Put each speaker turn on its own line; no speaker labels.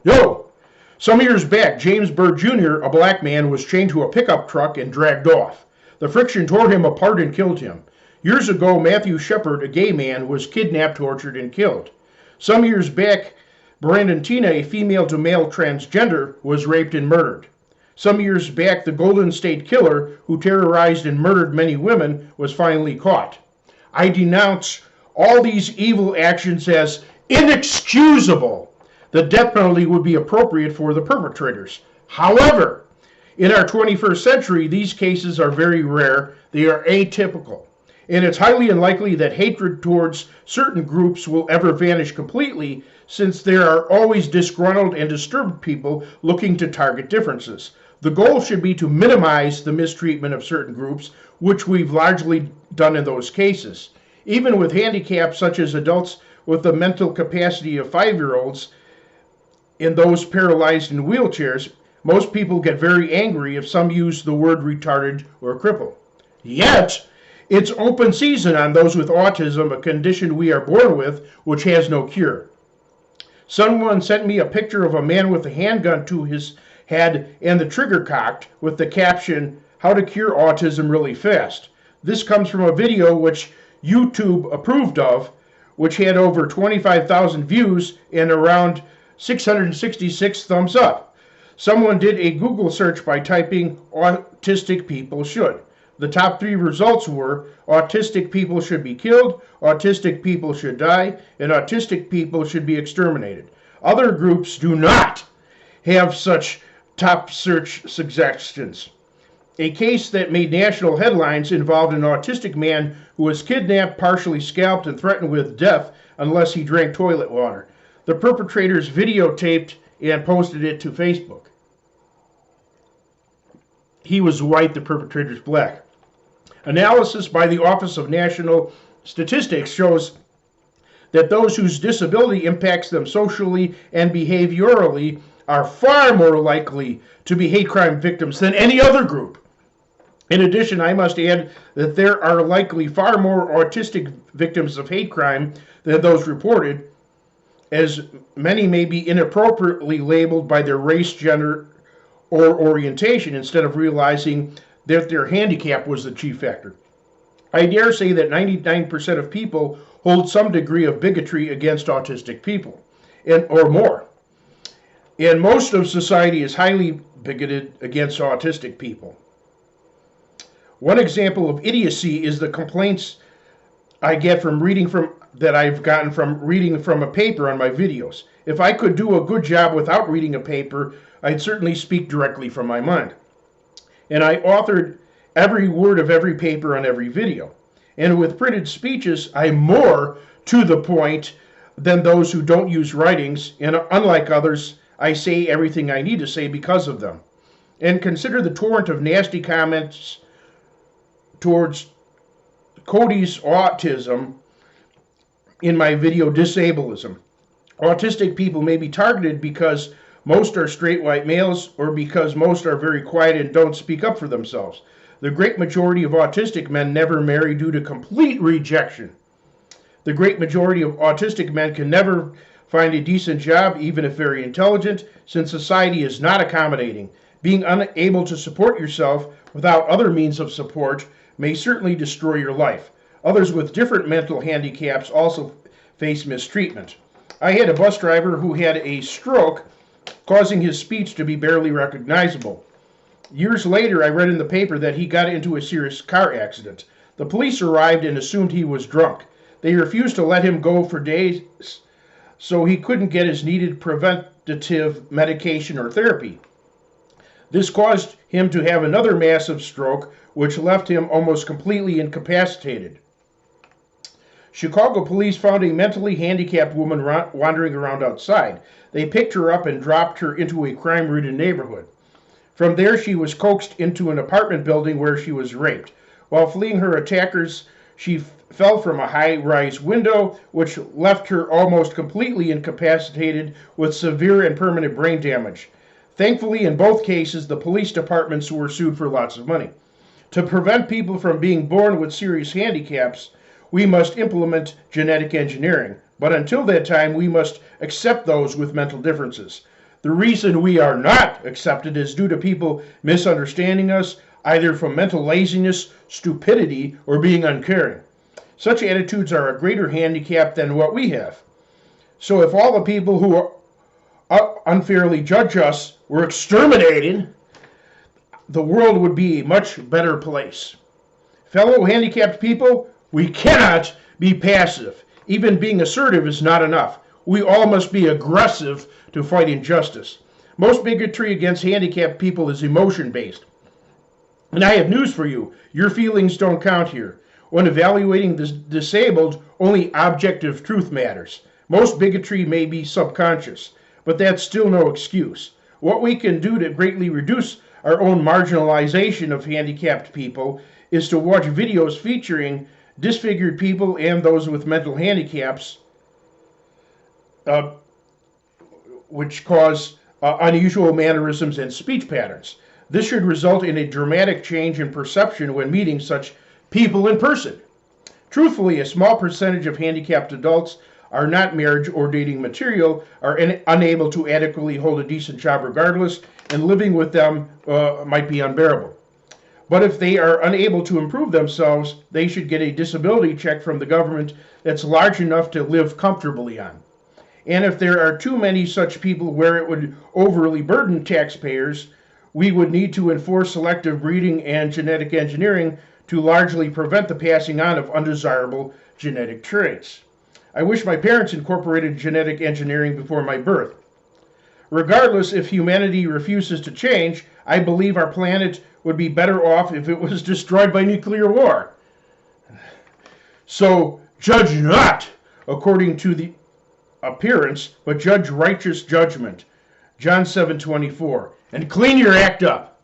Yo! Some years back, James Byrd Jr., a black man, was chained to a pickup truck and dragged off. The friction tore him apart and killed him. Years ago, Matthew Shepard, a gay man, was kidnapped, tortured, and killed. Some years back, Brandon Tina, a female-to-male transgender, was raped and murdered. Some years back, the Golden State Killer, who terrorized and murdered many women, was finally caught. I denounce all these evil actions as inexcusable. The death penalty would be appropriate for the perpetrators. However, in our 21st century, these cases are very rare. They are atypical. And it's highly unlikely that hatred towards certain groups will ever vanish completely, since there are always disgruntled and disturbed people looking to target differences. The goal should be to minimize the mistreatment of certain groups, which we've largely done in those cases. Even with handicaps such as adults with the mental capacity of 5-year-olds and those paralyzed in wheelchairs, most people get very angry if some use the word retarded or crippled. Yet, it's open season on those with autism, a condition we are born with, which has no cure. Someone sent me a picture of a man with a handgun to his head and the trigger cocked with the caption, "How to Cure Autism Really Fast." This comes from a video which YouTube approved of, which had over 25,000 views and around 666 thumbs up. Someone did a Google search by typing "autistic people should." The top 3 results were autistic people should be killed, autistic people should die, and autistic people should be exterminated. Other groups do not have such top search suggestions. A case that made national headlines involved an autistic man who was kidnapped, partially scalped, and threatened with death unless he drank toilet water. The perpetrators videotaped and posted it to Facebook. He was white, the perpetrator's black. Analysis by the Office of National Statistics shows that those whose disability impacts them socially and behaviorally are far more likely to be hate crime victims than any other group. In addition, I must add that there are likely far more autistic victims of hate crime than those reported, as many may be inappropriately labeled by their race, gender, or orientation instead of realizing that their handicap was the chief factor. I dare say that 99% of people hold some degree of bigotry against autistic people, or more. And most of society is highly bigoted against autistic people. One example of idiocy is the complaints I get from I've gotten from reading from a paper on my videos. If I could do a good job without reading a paper, I'd certainly speak directly from my mind. And I authored every word of every paper on every video. And with printed speeches, I'm more to the point than those who don't use writings, and unlike others, I say everything I need to say because of them. And consider the torrent of nasty comments towards Cody's autism in my video Disableism. Autistic people may be targeted because most are straight white males, or because most are very quiet and don't speak up for themselves. The great majority of autistic men never marry due to complete rejection. The great majority of autistic men can never find a decent job, even if very intelligent, since society is not accommodating. Being unable to support yourself without other means of support may certainly destroy your life. Others with different mental handicaps also face mistreatment. I had a bus driver who had a stroke, causing his speech to be barely recognizable. Years later, I read in the paper that he got into a serious car accident. The police arrived and assumed he was drunk. They refused to let him go for days, so he couldn't get his needed preventative medication or therapy. This caused him to have another massive stroke, which left him almost completely incapacitated. Chicago police found a mentally handicapped woman wandering around outside. They picked her up and dropped her into a crime-ridden neighborhood. From there, she was coaxed into an apartment building where she was raped. While fleeing her attackers, she fell from a high-rise window, which left her almost completely incapacitated with severe and permanent brain damage. Thankfully, in both cases, the police departments were sued for lots of money. To prevent people from being born with serious handicaps, we must implement genetic engineering. But until that time, we must accept those with mental differences. The reason we are not accepted is due to people misunderstanding us, either from mental laziness, stupidity, or being uncaring. Such attitudes are a greater handicap than what we have. So if all the people who unfairly judge us were exterminated, the world would be a much better place. Fellow handicapped people, we cannot be passive. Even being assertive is not enough. We all must be aggressive to fight injustice. Most bigotry against handicapped people is emotion-based. And I have news for you. Your feelings don't count here. When evaluating the disabled, only objective truth matters. Most bigotry may be subconscious, but that's still no excuse. What we can do to greatly reduce our own marginalization of handicapped people is to watch videos featuring disfigured people and those with mental handicaps, which cause unusual mannerisms and speech patterns. This should result in a dramatic change in perception when meeting such people in person. Truthfully, a small percentage of handicapped adults are not marriage or dating material, are unable to adequately hold a decent job regardless, and living with them might be unbearable. But if they are unable to improve themselves, they should get a disability check from the government that's large enough to live comfortably on. And if there are too many such people where it would overly burden taxpayers, we would need to enforce selective breeding and genetic engineering to largely prevent the passing on of undesirable genetic traits. I wish my parents incorporated genetic engineering before my birth. Regardless, if humanity refuses to change, I believe our planet would be better off if it was destroyed by nuclear war. So, judge not according to the appearance, but judge righteous judgment. John 7:24. And clean your act up.